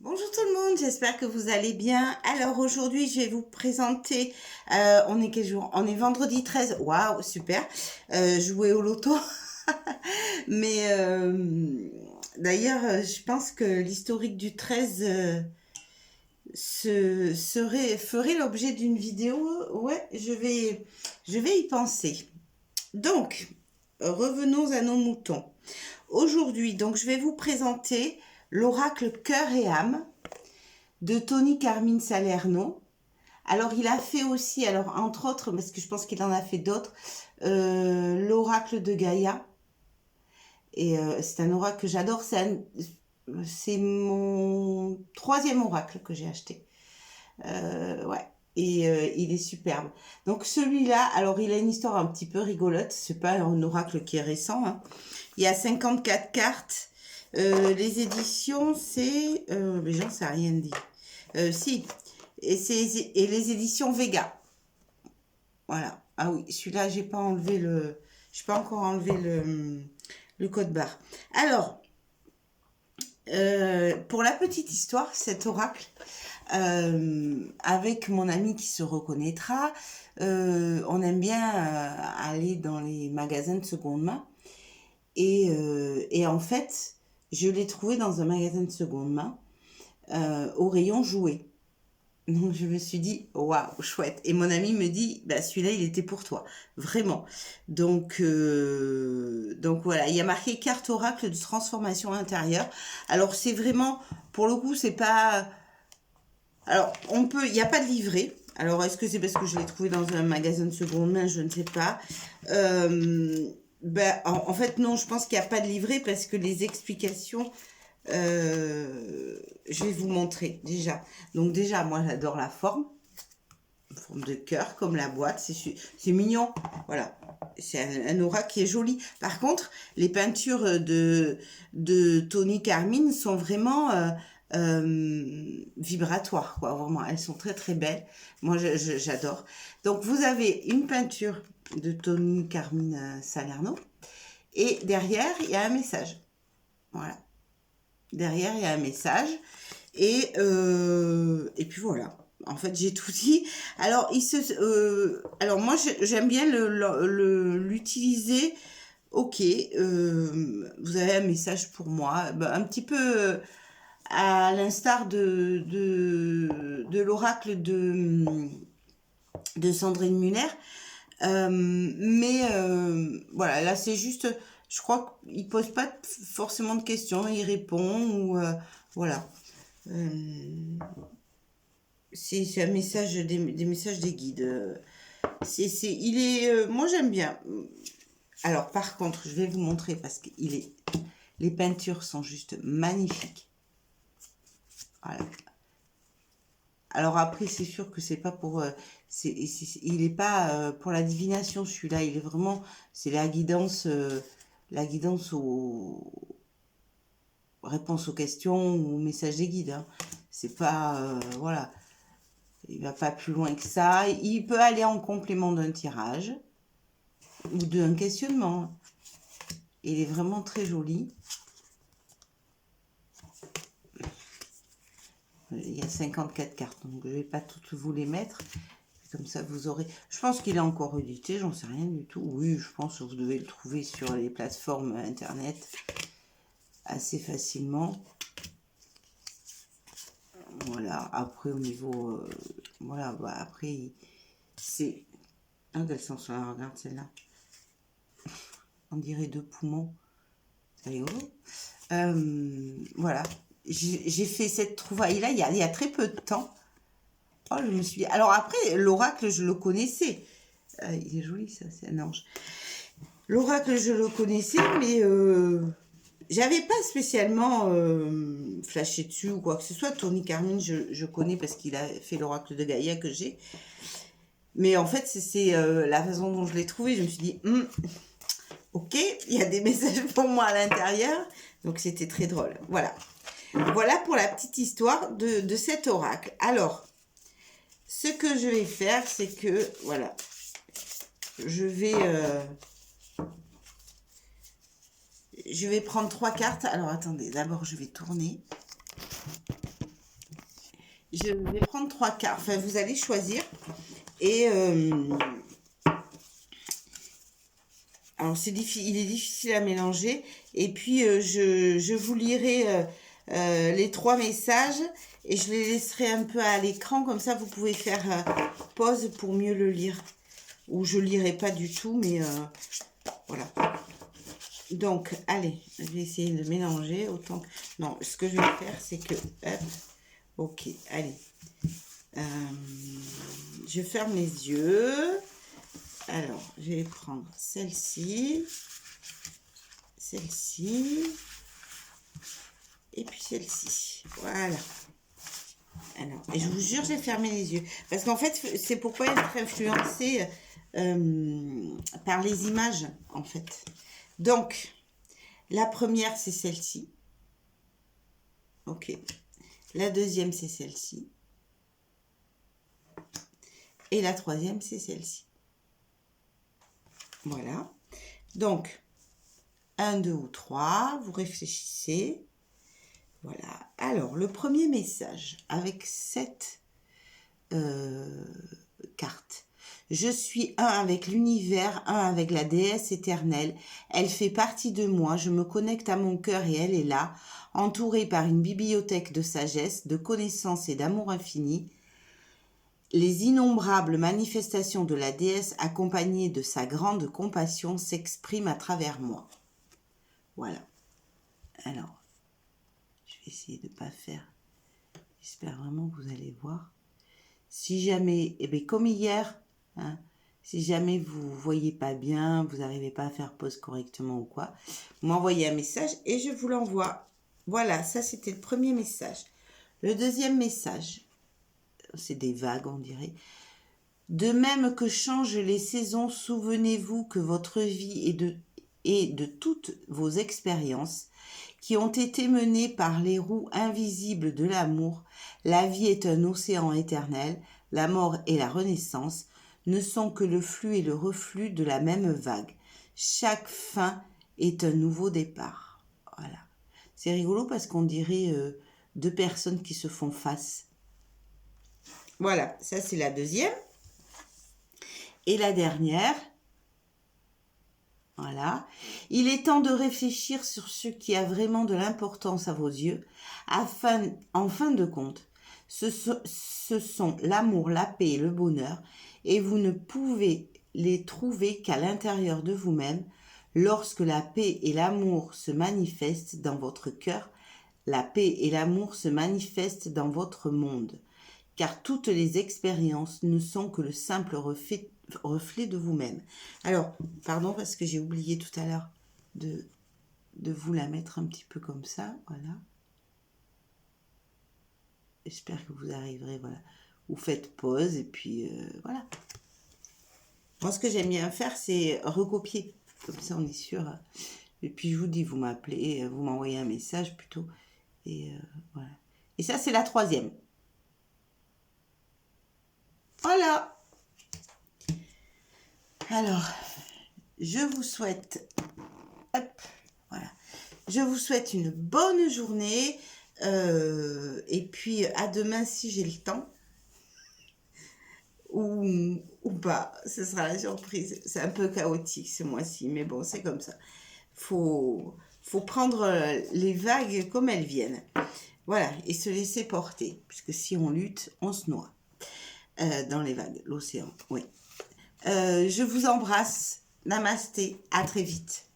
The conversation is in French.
Bonjour tout le monde, j'espère que vous allez bien. Alors aujourd'hui, je vais vous présenter, on est quel jour? On est vendredi 13. Waouh, super. Jouer au loto. Mais d'ailleurs, je pense que l'historique du 13 ferait l'objet d'une vidéo. Ouais, je vais y penser. Donc, revenons à nos moutons. Aujourd'hui, donc, je vais vous présenter l'oracle Cœur et âme de Tony Carmine Salerno. Alors, il a fait aussi, alors entre autres, parce que je pense qu'il en a fait d'autres, l'oracle de Gaïa. Et c'est un oracle que j'adore. C'est mon troisième oracle que j'ai acheté. Ouais. Et il est superbe. Donc celui-là, alors il a une histoire un petit peu rigolote. C'est pas un oracle qui est récent, hein. Il y a 54 cartes. Les éditions, c'est... mais j'en sais rien dit. Si. Et les éditions Vega. Voilà. Ah oui, celui-là, j'ai pas enlevé le... j'ai pas encore enlevé le code barre. Alors, pour la petite histoire, cet oracle, avec mon ami qui se reconnaîtra, on aime bien aller dans les magasins de seconde main. Et en fait, je l'ai trouvé dans un magasin de seconde main au rayon jouets. Donc je me suis dit, waouh, chouette. Et mon ami me dit, bah, celui-là, il était pour toi. Vraiment. Donc voilà, il y a marqué carte oracle de transformation intérieure. Alors c'est vraiment, pour le coup, c'est pas... Alors, il n'y a pas de livret. Alors, est-ce que c'est parce que je l'ai trouvé dans un magasin de seconde main? Je ne sais pas. En fait, non, je pense qu'il n'y a pas de livret parce que les explications, je vais vous montrer déjà. Donc déjà, moi, j'adore la forme de cœur, comme la boîte. C'est mignon. Voilà. C'est un aura qui est joli. Par contre, les peintures de Tony Carmine sont vraiment... vibratoires, quoi, vraiment, elles sont très très belles, moi j'adore. Donc vous avez une peinture de Tony Carmine Salerno et derrière il y a un message, voilà, derrière il y a un message et puis voilà. En fait, j'ai tout dit. Alors, alors moi, j'aime bien l'utiliser. Ok, vous avez un message pour moi, un petit peu à l'instar de l'oracle de Sandrine Muller. Voilà, là c'est juste, je crois qu'il pose pas forcément de questions, il répond ou voilà. C'est un message, des messages des guides. Moi j'aime bien. Alors par contre, je vais vous montrer parce que les peintures sont juste magnifiques. Voilà. Alors après, c'est sûr que c'est pas pour... il n'est pas pour la divination, celui-là. Il est vraiment... C'est la guidance aux réponses aux questions ou aux messages des guides, hein. C'est pas... voilà. Il va pas plus loin que ça. Il peut aller en complément d'un tirage ou d'un questionnement. Il est vraiment très joli. Il y a 54 cartes, donc je ne vais pas toutes vous les mettre. Comme ça, vous aurez... Je pense qu'il est encore édité, j'en sais rien du tout. Oui, je pense que vous devez le trouver sur les plateformes internet assez facilement. Voilà, après au niveau... voilà, bah, après, c'est... Ah, quelle sens, regarde celle-là. On dirait deux poumons. C'est rigolo. Voilà, j'ai fait cette trouvaille-là il y a très peu de temps. Oh, je me suis dit... Alors après, l'oracle, je le connaissais. Il est joli, ça, c'est un ange. L'oracle, je le connaissais, mais j'avais pas spécialement flashé dessus ou quoi que ce soit. Tony Carmine, je connais parce qu'il a fait l'oracle de Gaïa que j'ai. Mais en fait, c'est la façon dont je l'ai trouvé. Je me suis dit, ok, il y a des messages pour moi à l'intérieur. Donc, c'était très drôle. Voilà. Voilà pour la petite histoire de cet oracle. Alors, ce que je vais faire, c'est que, voilà, je vais prendre 3 cartes. Alors, attendez, d'abord, je vais tourner. je vais prendre 3/4. Enfin, vous allez choisir. Et alors, il est difficile à mélanger. Et puis, je vous lirai les 3 messages et je les laisserai un peu à l'écran. Comme ça, vous pouvez faire pause pour mieux le lire. Ou je lirai pas du tout, mais voilà. Donc, allez, je vais essayer de mélanger autant que... Non, ce que je vais faire, c'est que... Hop, ok, allez. Je ferme les yeux. Alors, je vais prendre celle-ci, celle-ci, et puis celle-ci. Voilà. Alors, et je vous jure, j'ai fermé les yeux. Parce qu'en fait, c'est pourquoi être influencé par les images, en fait. Donc, la première, c'est celle-ci. Ok. La deuxième, c'est celle-ci. Et la troisième, c'est celle-ci. Voilà. Donc, 1, 2 ou 3, vous réfléchissez. Voilà. Alors, le premier message avec cette carte. Je suis un avec l'univers, un avec la déesse éternelle. Elle fait partie de moi. Je me connecte à mon cœur et elle est là, entourée par une bibliothèque de sagesse, de connaissances et d'amour infini. Les innombrables manifestations de la déesse accompagnées de sa grande compassion s'expriment à travers moi. Voilà. Alors, je vais essayer de ne pas faire. J'espère vraiment que vous allez voir. Si jamais, eh bien, comme hier, hein, si jamais vous ne voyez pas bien, vous n'arrivez pas à faire pause correctement ou quoi, vous m'envoyez un message et je vous l'envoie. Voilà, ça c'était le premier message. Le deuxième message, c'est des vagues on dirait. De même que changent les saisons, souvenez-vous que votre vie est de toutes vos expériences qui ont été menées par les roues invisibles de l'amour. La vie est un océan éternel, la mort et la renaissance ne sont que le flux et le reflux de la même vague. Chaque fin est un nouveau départ. Voilà. C'est rigolo parce qu'on dirait 2 personnes qui se font face. Voilà, ça c'est la deuxième. Et la dernière, voilà. Il est temps de réfléchir sur ce qui a vraiment de l'importance à vos yeux, en fin de compte, ce sont l'amour, la paix et le bonheur, et vous ne pouvez les trouver qu'à l'intérieur de vous-même. Lorsque la paix et l'amour se manifestent dans votre cœur, la paix et l'amour se manifestent dans votre monde, car toutes les expériences ne sont que le simple reflet de vous-même. Alors, pardon parce que j'ai oublié tout à l'heure de vous la mettre un petit peu comme ça, voilà. J'espère que vous arriverez, voilà. Vous faites pause et puis voilà. Moi, ce que j'aime bien faire, c'est recopier. Comme ça, on est sûr. Et puis, je vous dis, vous m'appelez, vous m'envoyez un message plutôt. Et voilà. Et ça, c'est la troisième. Voilà. Alors, je vous souhaite... Hop, voilà. Je vous souhaite une bonne journée. Et puis, à demain si j'ai le temps. Ou pas, ce sera la surprise. C'est un peu chaotique ce mois-ci, mais bon, c'est comme ça. Faut prendre les vagues comme elles viennent. Voilà, et se laisser porter, puisque si on lutte, on se noie dans les vagues, l'océan, oui. Je vous embrasse. Namasté, à très vite.